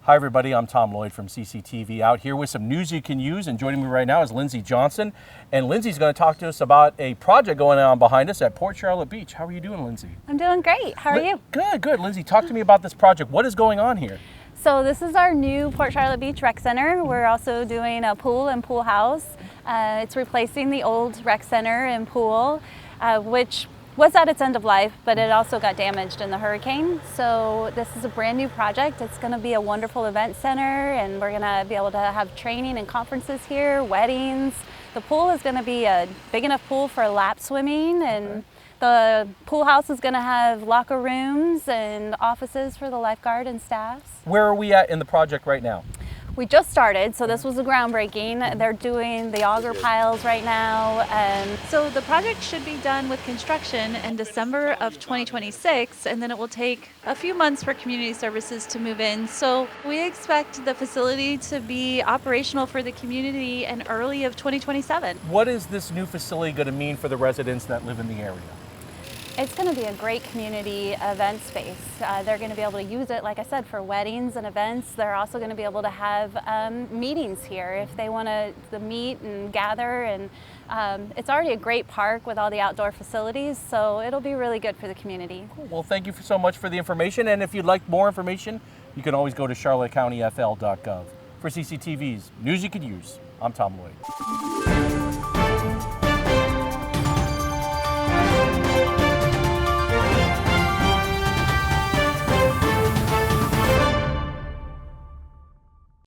Hi everybody, I'm Tom Lloyd from CCTV, out here with some news you can use, and joining me right now is Lindsay Johnson. And Lindsay's going to talk to us about a project going on behind us at Port Charlotte Beach. How are you doing, Lindsay? I'm doing great. How are you? Good, good. Lindsay, talk to me about this project. What is going on here? So this is our new Port Charlotte Beach Rec Center. We're also doing a pool and pool house. It's replacing the old rec center and pool, which was at its end of life, but it also got damaged in the hurricane. So this is a brand new project. It's going to be a wonderful event center, and we're going to be able to have training and conferences here, weddings. The pool is going to be a big enough pool for lap swimming, and the pool house is going to have locker rooms and offices for the lifeguard and staffs. Where are we at in the project right now? We just started, so this was a groundbreaking. They're doing the auger piles right now. So the project should be done with construction in December of 2026, and then it will take a few months for community services to move in. So we expect the facility to be operational for the community in early of 2027. What is this new facility going to mean for the residents that live in the area? It's going to be a great community event space. They're going to be able to use it, like I said, for weddings and events. They're also going to be able to have meetings here if they want to meet and gather. And it's already a great park with all the outdoor facilities, so it'll be really good for the community. Cool. Well, thank you so much for the information. And if you'd like more information, you can always go to CharlotteCountyFL.gov. For CCTV's News You Could Use, I'm Tom Lloyd.